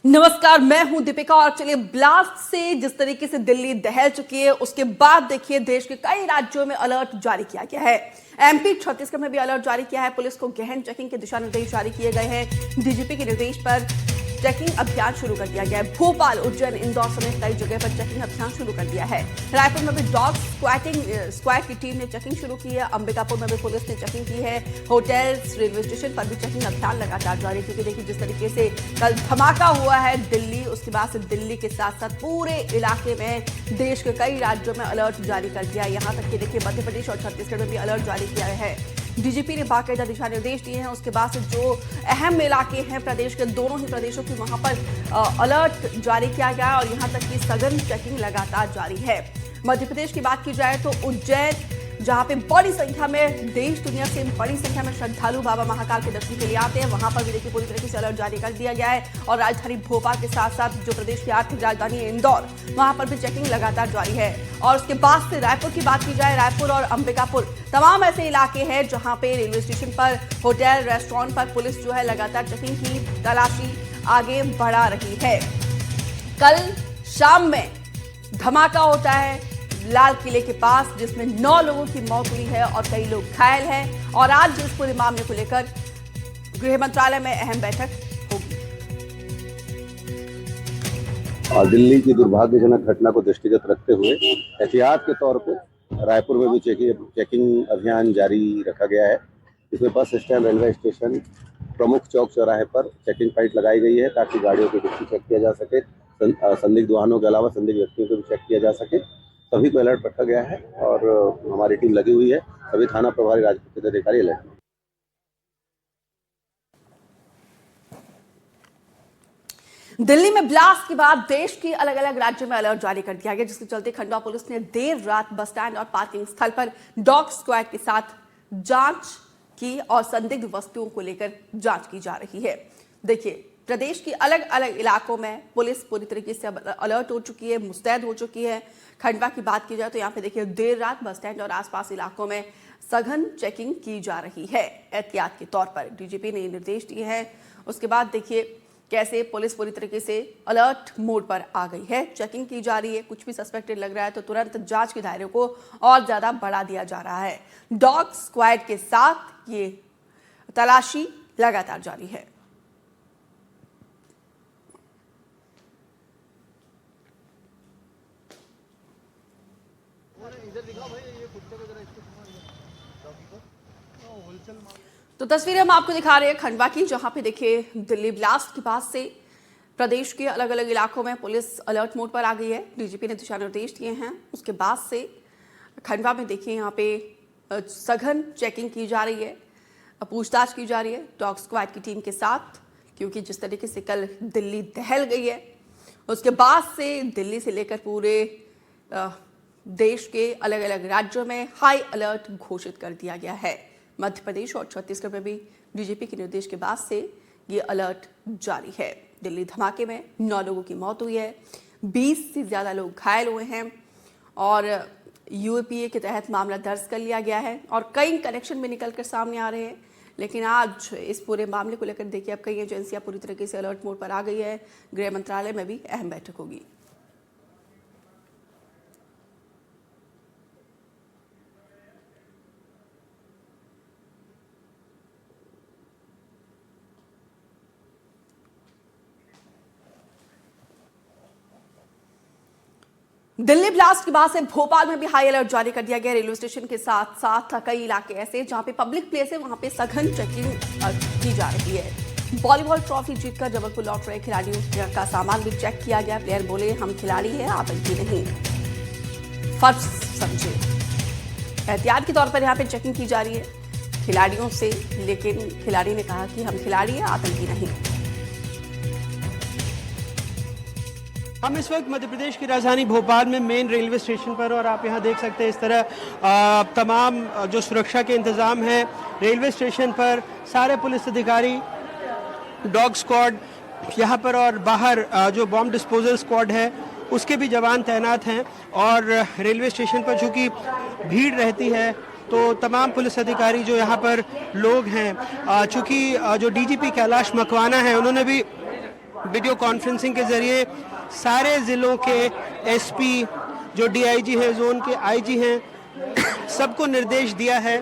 नमस्कार, मैं हूं दीपिका और चलिए ब्लास्ट से जिस तरीके से दिल्ली दहल चुकी है उसके बाद देखिए देश के कई राज्यों में अलर्ट जारी किया गया है। एमपी छत्तीसगढ़ में भी अलर्ट जारी किया है। पुलिस को गहन चेकिंग के दिशा निर्देश जारी किए गए हैं। डीजीपी के निर्देश पर चेकिंग अभियान शुरू कर दिया गया है। भोपाल, उज्जैन, इंदौर समेत कई जगह पर चेकिंग अभियान शुरू कर दिया है। रायपुर में भी डॉग स्क्वाड की टीम ने चेकिंग शुरू की है। अंबिकापुर में भी पुलिस ने चेकिंग की है। होटल्स, रेलवे स्टेशन पर भी चेकिंग अभियान लगातार जारी है। क्योंकि देखिए जिस तरीके से कल धमाका हुआ है दिल्ली, उसके बाद से दिल्ली के साथ साथ पूरे इलाके में देश के कई राज्यों में अलर्ट जारी कर दिया है। यहाँ तक कि देखिए मध्य प्रदेश और छत्तीसगढ़ में भी अलर्ट जारी किया है। डीजीपी ने बाकायदा दिशा निर्देश दिए हैं। उसके बाद से जो अहम इलाके हैं प्रदेश के, दोनों ही प्रदेशों की, वहां पर अलर्ट जारी किया गया है और यहां तक कि सघन चेकिंग लगातार जारी है। मध्य प्रदेश की बात की जाए तो उज्जैन, जहां पे बड़ी संख्या में देश दुनिया से बड़ी संख्या में श्रद्धालु बाबा महाकाल के दर्शन के लिए आते हैं, वहां पर भी देखिए पूरी तरीके से अलर्ट जारी कर दिया गया है। और राजधानी भोपाल के साथ साथ जो प्रदेश की आर्थिक राजधानी है इंदौर, वहां पर भी चेकिंग लगातार जारी है। और उसके बाद से रायपुर की बात की जाए, रायपुर और अंबिकापुर तमाम ऐसे इलाके हैं जहां पे रेलवे स्टेशन पर, होटल, रेस्टोरेंट पर पुलिस जो है लगातार चेकिंग की तलाशी आगे बढ़ा रही है। कल शाम में धमाका होता है लाल किले के पास, जिसमें 9 लोगों की मौत हुई है और कई लोग घायल हैं। और आज इस पूरे मामले को लेकर गृह मंत्रालय में अहम बैठक होगी। और दिल्ली की दुर्भाग्यजनक घटना को दृष्टिगत रखते हुए एहतियात के तौर पर रायपुर में भी चेकिंग अभियान जारी रखा गया है। इसमें बस स्टैंड, रेलवे स्टेशन, प्रमुख चौक चौराहे पर चेकिंग फाइट लगाई गई है ताकि गाड़ियों की डिक्की चेक किया जा सके। संदिग्ध वाहनों के अलावा संदिग्ध व्यक्तियों को भी चेक किया जा सके। सभी को अलर्ट रखा गया है और हमारी टीम लगी हुई है। सभी थाना प्रभारी, राजपूत अधिकारी अलर्ट। दिल्ली में ब्लास्ट के बाद देश के अलग अलग राज्यों में अलर्ट जारी कर दिया गया, जिसके चलते खंडवा पुलिस ने देर रात बस स्टैंड और पार्किंग स्थल पर डॉग स्क्वाड के साथ जांच की और संदिग्ध वस्तुओं को लेकर जांच की जा रही है। देखिए प्रदेश की अलग अलग इलाकों में पुलिस पूरी तरीके से अलर्ट हो चुकी है, मुस्तैद हो चुकी है। खंडवा की बात की जाए तो यहाँ पे देखिए देर रात बस स्टैंड और आसपास इलाकों में सघन चेकिंग की जा रही है। एहतियात के तौर पर डीजीपी ने निर्देश दिए हैं। उसके बाद देखिए कैसे पुलिस पूरी तरीके से अलर्ट मोड पर आ गई है। चेकिंग की जा रही है, कुछ भी सस्पेक्टेड लग रहा है तो तुरंत जांच के दायरे को और ज्यादा बढ़ा दिया जा रहा है। डॉग स्क्वाड के साथ ये तलाशी लगातार जारी है। तो तस्वीरें हम आपको दिखा रहे हैं खंडवा की, जहां पे देखिए दिल्ली ब्लास्ट के बाद से प्रदेश के अलग अलग इलाकों में पुलिस अलर्ट मोड पर आ गई है। डीजीपी ने दिशा निर्देश दिए हैं। उसके बाद से खंडवा में देखिए यहाँ पे सघन चेकिंग की जा रही है, पूछताछ की जा रही है डॉग स्क्वाड की टीम के साथ। क्योंकि जिस तरीके से कल दिल्ली दहल गई है, उसके बाद से दिल्ली से लेकर पूरे देश के अलग अलग राज्यों में हाई अलर्ट घोषित कर दिया गया है। मध्य प्रदेश और छत्तीसगढ़ में भी डीजीपी के निर्देश के बाद से ये अलर्ट जारी है। दिल्ली धमाके में 9 लोगों की मौत हुई है, 20 से ज्यादा लोग घायल हुए हैं और यूएपीए के तहत मामला दर्ज कर लिया गया है और कई कनेक्शन भी निकल कर सामने आ रहे हैं। लेकिन आज इस पूरे मामले को लेकर देखिए अब कई एजेंसियां पूरी तरीके से अलर्ट मोड पर आ गई है। गृह मंत्रालय में भी अहम बैठक होगी। दिल्ली ब्लास्ट के बाद से भोपाल में भी हाई अलर्ट जारी कर दिया गया। रेलवे स्टेशन के साथ साथ कई इलाके ऐसे जहां पे पब्लिक प्लेस है, वहां पे सघन चेकिंग की जा रही है। वॉलीबॉल ट्रॉफी जीतकर जबलपुर लौट रहे खिलाड़ियों का सामान भी चेक किया गया। प्लेयर बोले हम खिलाड़ी हैं, आतंकी नहीं, फर्ज समझे। एहतियात के तौर पर यहाँ पे चेकिंग की जा रही है खिलाड़ियों से, लेकिन खिलाड़ी ने कहा कि हम खिलाड़ी हैं, आतंकी नहीं। हम इस वक्त मध्य प्रदेश की राजधानी भोपाल में मेन रेलवे स्टेशन पर, और आप यहां देख सकते हैं इस तरह तमाम जो सुरक्षा के इंतजाम हैं रेलवे स्टेशन पर। सारे पुलिस अधिकारी, डॉग स्क्वाड यहां पर और बाहर जो बॉम्ब डिस्पोजल स्क्वाड है उसके भी जवान तैनात हैं। और रेलवे स्टेशन पर चूंकि भीड़ रहती है तो तमाम पुलिस अधिकारी जो यहाँ पर लोग हैं, चूंकि जो डीजीपी कैलाश मकवाना है उन्होंने भी वीडियो कॉन्फ्रेंसिंग के ज़रिए सारे ज़िलों के एसपी, जो डीआईजी हैं, जोन के आईजी हैं, सबको निर्देश दिया है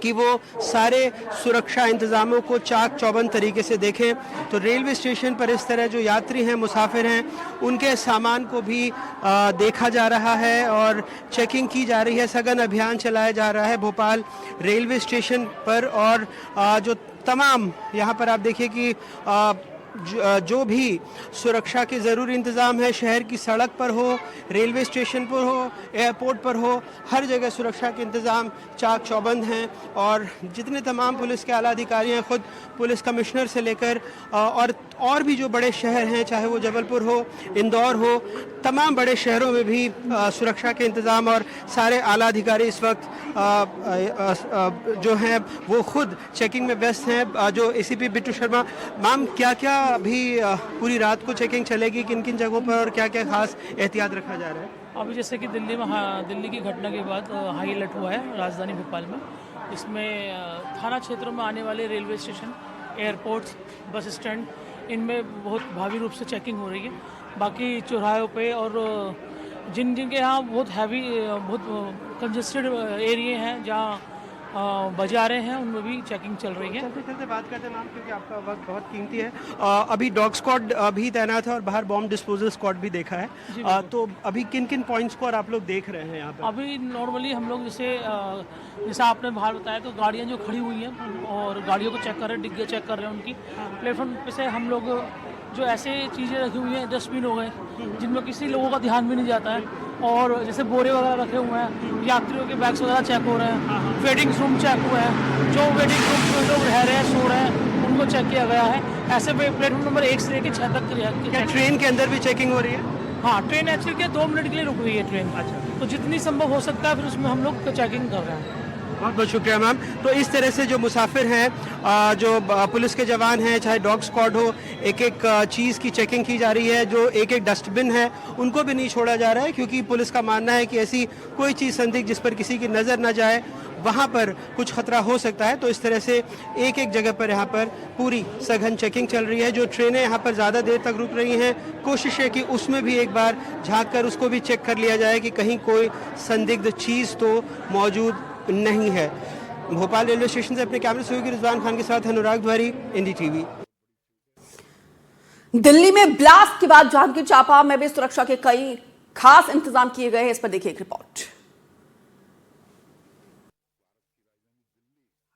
कि वो सारे सुरक्षा इंतज़ामों को चाक चौबंद तरीके से देखें। तो रेलवे स्टेशन पर इस तरह जो यात्री हैं, मुसाफिर हैं, उनके सामान को भी देखा जा रहा है और चेकिंग की जा रही है। सघन अभियान चलाया जा रहा है भोपाल रेलवे स्टेशन पर। और जो तमाम यहाँ पर आप देखिए कि जो भी सुरक्षा के ज़रूरी इंतज़ाम है, शहर की सड़क पर हो, रेलवे स्टेशन पर हो, एयरपोर्ट पर हो, हर जगह सुरक्षा के इंतज़ाम चाक चौबंद हैं। और जितने तमाम पुलिस के आला अधिकारी हैं, ख़ुद पुलिस कमिश्नर से लेकर और भी जो बड़े शहर हैं, चाहे वो जबलपुर हो, इंदौर हो, तमाम बड़े शहरों में भी सुरक्षा के इंतज़ाम और सारे आला अधिकारी इस वक्त जो हैं वो खुद चेकिंग में व्यस्त हैं। जो एसीपी बिट्टू शर्मा, मैम क्या क्या अभी पूरी रात को चेकिंग चलेगी, किन किन जगहों पर और क्या क्या खास एहतियात रखा जा रहा है? अभी जैसे कि दिल्ली में, हाँ, दिल्ली की घटना के बाद हाई अलर्ट हुआ है राजधानी भोपाल में। इसमें थाना क्षेत्रों में आने वाले railway station, airports, bus stand, इनमें बहुत भारी रूप से चेकिंग हो रही है। बाकी चौराहों पे और जिनके यहाँ बहुत हैवी, बहुत कंजेस्टेड एरिया हैं, जहाँ बाजारें हैं, उनमें भी चेकिंग चल रही है। चलते चलते बात करते हैं मैम, क्योंकि आपका वक्त बहुत कीमती है। अभी डॉग स्क्वाड भी तैनात है और बाहर बॉम्ब डिस्पोजल स्क्वाड भी देखा है। तो अभी किन किन पॉइंट्स को और आप लोग देख रहे हैं यहाँ पर? अभी नॉर्मली हम लोग जैसा आपने बाहर बताया, तो गाड़ियाँ जो खड़ी हुई हैं और गाड़ियों को चेक कर रहे हैं, डिग्गे चेक कर रहे हैं उनकी। प्लेटफॉर्म पे से हम लोग जो ऐसे चीज़ें रखी हुई हैं, डस्टबिन हो गए, जिनमें किसी लोगों का ध्यान भी नहीं जाता है, और जैसे बोरे वगैरह रखे हुए हैं, यात्रियों के बैग्स वगैरह चेक हो रहे हैं, वेटिंग रूम चेक हुए हैं, जो वेटिंग रूम में लोग रह रहे हैं, सो रहे हैं, उनको चेक किया गया है। ऐसे प्लेटफॉर्म नंबर 1 से लेकर 6 तक क्या ट्रेन के अंदर भी चेकिंग हो रही है? हाँ, ट्रेन एक्चुअली क्या 2 मिनट के लिए रुक रही है ट्रेन। अच्छा, तो जितनी संभव हो सकता है फिर उसमें हम लोग चेकिंग कर रहे हैं। बहुत बहुत शुक्रिया मैम। तो इस तरह से जो मुसाफिर हैं, जो पुलिस के जवान हैं, चाहे डॉग स्क्वाड हो, एक एक चीज़ की चेकिंग की जा रही है। जो एक एक डस्टबिन है उनको भी नहीं छोड़ा जा रहा है, क्योंकि पुलिस का मानना है कि ऐसी कोई चीज़ संदिग्ध जिस पर किसी की नज़र ना जाए, वहाँ पर कुछ खतरा हो सकता है। तो इस तरह से एक एक जगह पर यहाँ पर पूरी सघन चेकिंग चल रही है। जो ट्रेनें यहाँ पर ज़्यादा देर तक रुक रही हैं, कोशिश है कि उसमें भी एक बार झाँक कर उसको भी चेक कर लिया जाए कि कहीं कोई संदिग्ध चीज़ तो मौजूद नहीं है। भोपाल रेलवे स्टेशन से अपने कैमरे सहयोगी रिजवान खान के साथ अनुराग द्वारी, एनडीटीवी। दिल्ली में ब्लास्ट के बाद जांजगीर चांपा में भी सुरक्षा के कई खास इंतजाम किए गए हैं। इस पर देखिए एक रिपोर्ट।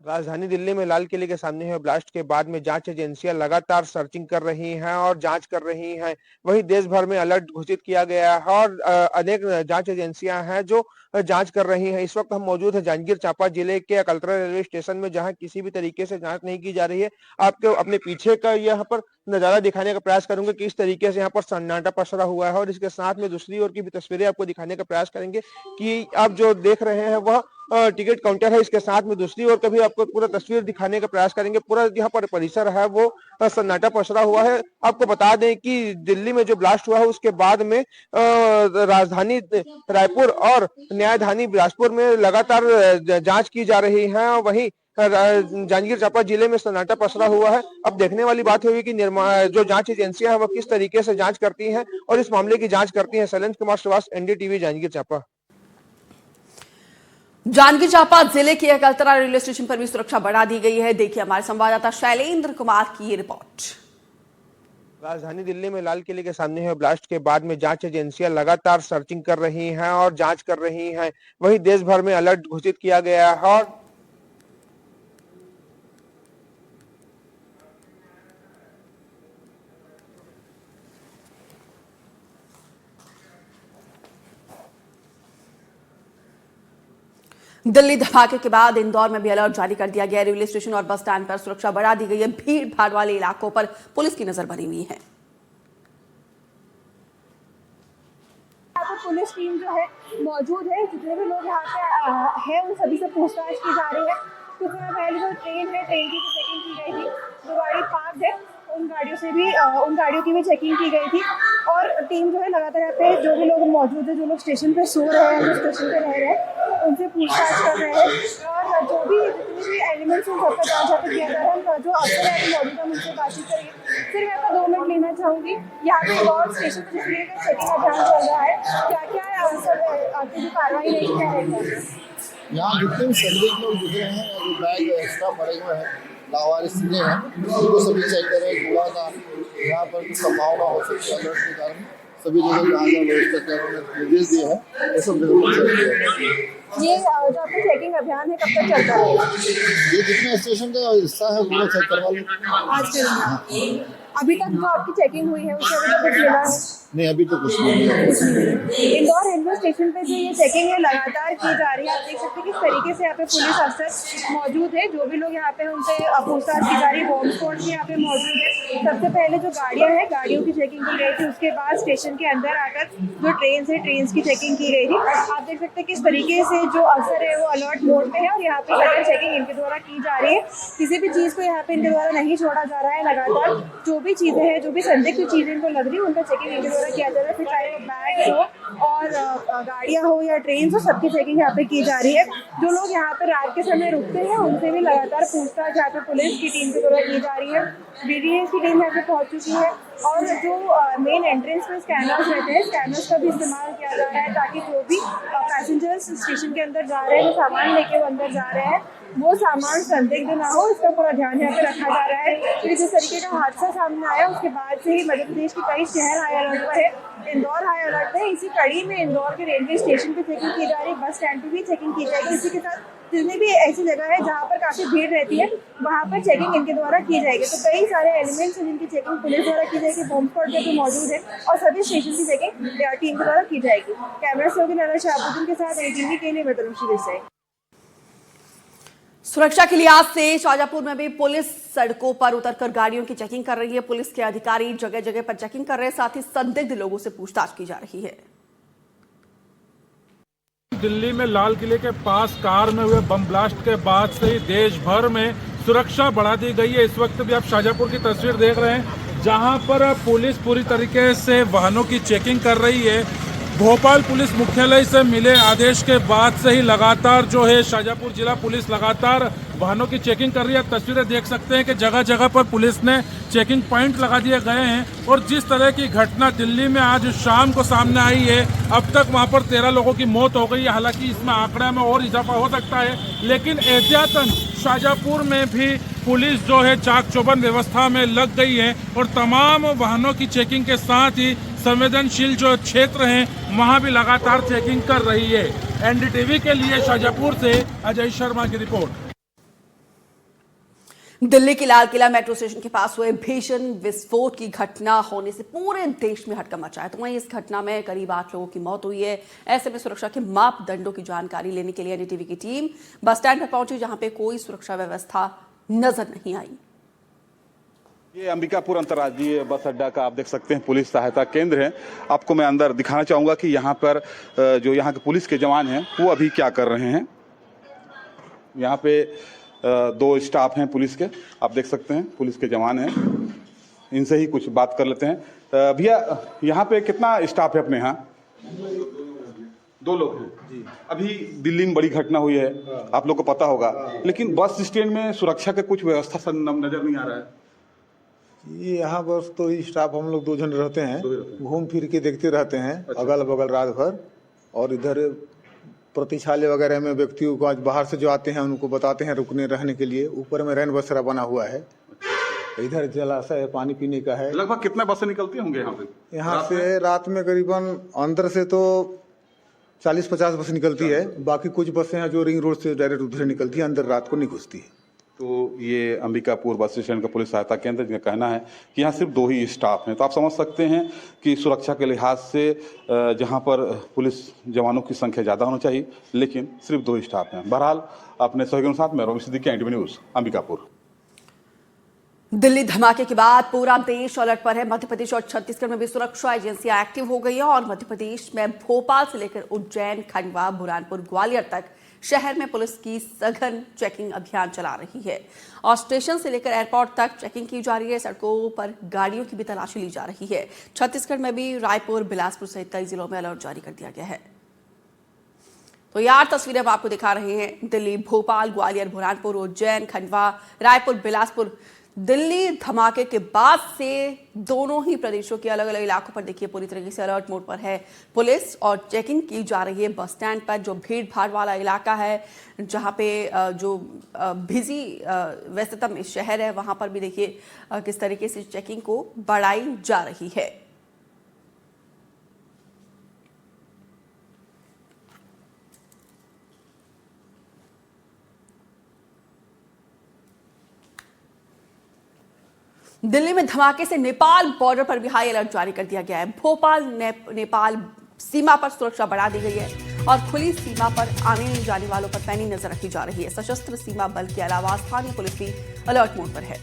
राजधानी दिल्ली में लाल किले के सामने हुए ब्लास्ट के बाद में जांच एजेंसियां लगातार सर्चिंग कर रही हैं और जांच कर रही हैं। वहीं देश भर में अलर्ट घोषित किया गया है और अनेक जांच एजेंसियां हैं जो जांच कर रही हैं। इस वक्त हम मौजूद हैं जांजगीर चांपा जिले के अकलतरा रेलवे स्टेशन में, जहां किसी भी तरीके से जांच नहीं की जा रही है। आपको अपने पीछे का यहाँ पर नजारा दिखाने का प्रयास करूंगा कि इस तरीके से यहाँ पर सन्नाटा पसरा हुआ है, और इसके साथ में दूसरी ओर की भी तस्वीरें आपको दिखाने का प्रयास करेंगे कि आप जो देख रहे हैं वह टिकट काउंटर है। इसके साथ में दूसरी ओर कभी आपको पूरा तस्वीर दिखाने का प्रयास करेंगे। पूरा यहाँ पर परिसर है वो सन्नाटा पसरा हुआ है। आपको बता दें कि दिल्ली में जो ब्लास्ट हुआ है उसके बाद में राजधानी रायपुर और न्यायधानी बिलासपुर में लगातार जांच की जा रही है। वहीं जांजगीर चांपा जिले में सन्नाटा पसरा हुआ है। अब देखने वाली बात होगी कि जो जांच एजेंसियां हैं वो किस तरीके से जांच करती हैं और इस मामले की जांच करती हैं। शैलेंद्र कुमार श्रीवास्तव, एनडीटीवी, जांजगीर चांपा। जांजगीर चांपा जिले के अकलतरा रेलवे स्टेशन पर भी सुरक्षा बढ़ा दी गई है। देखिए हमारे संवाददाता शैलेंद्र कुमार की ये रिपोर्ट। राजधानी दिल्ली में लाल किले के सामने हुए ब्लास्ट के बाद में जांच एजेंसियां लगातार सर्चिंग कर रही हैं और जांच कर रही हैं। वहीं देश भर में अलर्ट घोषित किया गया है और दिल्ली धमाके के बाद इंदौर में भी अलर्ट जारी कर दिया गया। रेलवे स्टेशन और बस स्टैंड पर सुरक्षा बढ़ा दी गई है। भीड़ भाड़ वाले इलाकों पर पुलिस की नजर बनी हुई है। पुलिस टीम जो है मौजूद है। जितने भी लोग यहाँ पे हैं उन सभी से पूछताछ की जा रही है। कुछ समय पहले जो ट्रेन है, ट्रेन की चेकिंग की गई थी। जो गाड़ी पार्क है उन गाड़ियों की भी चेकिंग की गई थी। और टीम जो है लगातार यहाँ पे जो भी लोग मौजूद है, जो लोग स्टेशन पे सो रहे हैं, जो स्टेशन पे रह रहे हैं, उनसे पूछताछ कर रहे हैं। और जो भी जितने भी एलिमेंट्स उन सबका जांच किया जा रहा है। जो अफसर है मौजूद है, उनसे बातचीत करेंगे। सिर्फ यहाँ पर 2 मिनट लेना जानना चाहूंगी यहाँ पे और स्टेशन पर जिसमें चेकिंग अभियान चल रहा है, क्या क्या सब आपकी जो कार्रवाई रही क्या है? यहाँ जितने भी संदिग्ध लोग दिख रहे हैं, जो बैग एक्स्ट्रा पड़े हुए हैं, लावारिस चीजें हैं, उनको सभी चेक करें। कूड़ा ना यहाँ पर कुछ संभावना हो सकती है अलर्ट के कारण सभी जगह जहाँ जहाँ व्यवस्था कर निर्देश दिए हैं ये सब जगह पर चल रही है। ये जो आपका चेकिंग अभियान है कब तक चलता रहेगा? ये जितने स्टेशन का हिस्सा है पूरा चेक करवा लें। आज के अभी तक जो आपकी चेकिंग हुई है उससे अभी तक कुछ मिला है? नहीं, अभी तो कुछ नहीं है। इंदौर रेलवे स्टेशन पे जो ये चेकिंग है लगातार की जा रही है। आप देख सकते हैं किस तरीके से यहाँ पे पुलिस अफसर मौजूद है, जो भी लोग यहाँ पे उनसे पूछताछ की जा रही है। बॉम्ब स्क्वाड भी यहाँ पे मौजूद है। सबसे पहले जो गाड़ियाँ हैं गाड़ियों की चेकिंग की गई थी, उसके बाद स्टेशन के अंदर आकर जो ट्रेन है ट्रेन की चेकिंग की गई थी। आप देख सकते हैं किस तरीके से जो अफसर है वो अलर्ट मोड पे है और यहाँ पे सघन चेकिंग इनके द्वारा की जा रही है। किसी भी चीज़ को यहाँ पे इनके द्वारा नहीं छोड़ा जा रहा है। लगातार जो भी चीज़ें हैं, जो भी संदिग्ध चीज़ें इनको लग रही है, उनका चेकिंग इनके द्वारा किया जा रहा है। फिर चाहे वो बैग हो और गाड़ियाँ हो या ट्रेन हो, सबकी चेकिंग यहाँ पे की जा रही है। जो लोग यहाँ पे रात के समय रुकते हैं उनसे भी लगातार पूछताछ यहाँ पे पुलिस की टीम के द्वारा की जा रही है। BDS की टीम यहाँ पे पहुँच चुकी है और जो मेन एंट्रेंस में स्कैनर्स रहते हैं, स्कैनर्स का भी इस्तेमाल किया जा रहा है ताकि जो भी पैसेंजर्स स्टेशन के अंदर जा रहे हैं, वो सामान लेके वो अंदर जा रहे हैं, वो सामान संदिग्ध ना हो, इसका पूरा ध्यान यहाँ पे रखा जा रहा है। फिर जिस तरीके का हादसा सामने आया उसके बाद से ही मध्य प्रदेश के कई शहर हाई अलर्ट पर है। इंदौर हाई अलर्ट है। इसी कड़ी में इंदौर के रेलवे स्टेशन पे चेकिंग की जा रही है, बस स्टैंड पे भी चेकिंग की जाएगी। इसी के साथ जितनी भी ऐसी जगह है जहाँ पर काफ़ी भीड़ रहती है वहाँ पर चेकिंग इनके द्वारा की जाएगी। तो कई सारे एलिमेंट्स हैं जिनकी चेकिंग पुलिस द्वारा की जाएगी, बॉम्ब स्क्वाड पे मौजूद है और सभी स्टेशन की चेकिंग टीम के द्वारा की जाएगी। कैमरा से होगी नारा शाहबुद्दीन के साथ ATV के लिए मैं तनुश्री देसाई। सुरक्षा के लिहाज से शाहजहांपुर में भी पुलिस सड़कों पर उतरकर गाड़ियों की चेकिंग कर रही है। पुलिस के अधिकारी जगह जगह पर चेकिंग कर रहे हैं, साथ ही संदिग्ध लोगों से पूछताछ की जा रही है। दिल्ली में लाल किले के पास कार में हुए बम ब्लास्ट के बाद से ही देश भर में सुरक्षा बढ़ा दी गई है। इस वक्त भी आप शाहजहांपुर की तस्वीर देख रहे हैं जहां पर पुलिस पूरी तरीके से वाहनों की चेकिंग कर रही है। भोपाल पुलिस मुख्यालय से मिले आदेश के बाद से ही लगातार जो है शाहजहांपुर जिला पुलिस लगातार वाहनों की चेकिंग कर रही है। तस्वीरें देख सकते हैं कि जगह जगह पर पुलिस ने चेकिंग पॉइंट लगा दिए गए हैं और जिस तरह की घटना दिल्ली में आज शाम को सामने आई है, अब तक वहां पर 13 लोगों की मौत हो गई है। हालांकि इसमें आंकड़े में और इजाफा हो सकता है, लेकिन एहतियातन शाहजहांपुर में भी पुलिस जो है चाक चौबंद व्यवस्था में लग गई है और तमाम वाहनों की चेकिंग के साथ ही संवेदनशील जो क्षेत्र हैं वहां भी लगातार चेकिंग कर रही है। NDTV के लिए शाहजहांपुर से अजय शर्मा की रिपोर्ट। दिल्ली के लाल किला मेट्रो स्टेशन के पास हुए भीषण विस्फोट की घटना होने से पूरे देश में हड़कंप मचा है। तो वहीं इस घटना में करीब 8 लोगों की मौत हुई है। ऐसे में सुरक्षा के मापदंडों की जानकारी लेने के लिए NDTV की टीम बस स्टैंड पर पहुंची, जहां पे कोई सुरक्षा व्यवस्था नजर नहीं आई। ये अंबिकापुर अंतर्राज्यीय बस अड्डा का आप देख सकते हैं पुलिस सहायता केंद्र है। आपको मैं अंदर दिखाना चाहूँगा कि यहाँ पर जो यहाँ के पुलिस के जवान हैं वो अभी क्या कर रहे हैं। यहाँ पे 2 स्टाफ हैं पुलिस के, आप देख सकते हैं पुलिस के जवान हैं। इनसे ही कुछ बात कर लेते हैं। भैया यहाँ पे कितना स्टाफ है अपने यहाँ? 2 लोग हैं जी। अभी दिल्ली में बड़ी घटना हुई है, आप लोग को पता होगा, लेकिन बस स्टैंड में सुरक्षा के कुछ व्यवस्था नजर नहीं आ रहा है। ये यहाँ बस तो स्टाफ हम लोग 2 जन रहते हैं, घूम फिर के देखते रहते हैं। अच्छा। अगल बगल रात भर, और इधर प्रतीक्षालय वगैरह में व्यक्तियों को आज बाहर से जो आते हैं उनको बताते हैं रुकने रहने के लिए। ऊपर में रैन बसेरा बना हुआ है, इधर जलाशय है, पानी पीने का है। लगभग कितने बसें निकलती होंगे यहाँ पे? यहाँ से रात में करीबन अंदर से तो 40-50 बस निकलती है। बाकी कुछ बसें हैं जो रिंग रोड से डायरेक्ट उधर निकलती है, अंदर रात को नहीं घुसती है। तो ये अंबिकापुर बस स्टैंड का पुलिस सहायता केंद्र, जिनका कहना है कि यहाँ सिर्फ 2 ही स्टाफ हैं। तो आप समझ सकते हैं कि सुरक्षा के लिहाज से जहाँ पर पुलिस जवानों की संख्या ज़्यादा होनी चाहिए, लेकिन सिर्फ 2 ही स्टाफ हैं। बहरहाल अपने सहयोगी के साथ मैं रोमी सिद्दीकी, NDTV न्यूज़, अंबिकापुर। दिल्ली धमाके के बाद पूरा देश अलर्ट पर है। मध्य प्रदेश और छत्तीसगढ़ में भी सुरक्षा एजेंसियां एक्टिव हो गई हैं और मध्य प्रदेश में भोपाल से लेकर उज्जैन, खंडवा, बुरहानपुर, ग्वालियर तक शहर में पुलिस की सघन चेकिंग अभियान चला रही है और स्टेशन से लेकर एयरपोर्ट तक चेकिंग की जा रही है। सड़कों पर गाड़ियों की भी तलाशी ली जा रही है। छत्तीसगढ़ में भी रायपुर, बिलासपुर सहित कई जिलों में अलर्ट जारी कर दिया गया है। तो यार तस्वीरें हम आपको दिखा रहे हैं। दिल्ली, भोपाल, ग्वालियर, बुरहानपुर, उज्जैन, खंडवा, रायपुर, बिलासपुर दिल्ली धमाके के बाद से दोनों ही प्रदेशों के अलग अलग इलाकों पर देखिए पूरी तरीके से अलर्ट मोड पर है पुलिस और चेकिंग की जा रही है बस स्टैंड पर, जो भीड़ भाड़ वाला इलाका है, जहां पे जो बिजी व्यस्ततम शहर है, वहां पर भी देखिए किस तरीके से चेकिंग को बढ़ाई जा रही है। दिल्ली में धमाके से नेपाल बॉर्डर पर भी हाई अलर्ट जारी कर दिया गया है। भोपाल नेपाल सीमा पर सुरक्षा बढ़ा दी गई है और खुली सीमा पर आने जाने वालों पर पैनी नजर रखी जा रही है। सशस्त्र सीमा बल के अलावा स्थानीय पुलिस भी अलर्ट मोड पर है।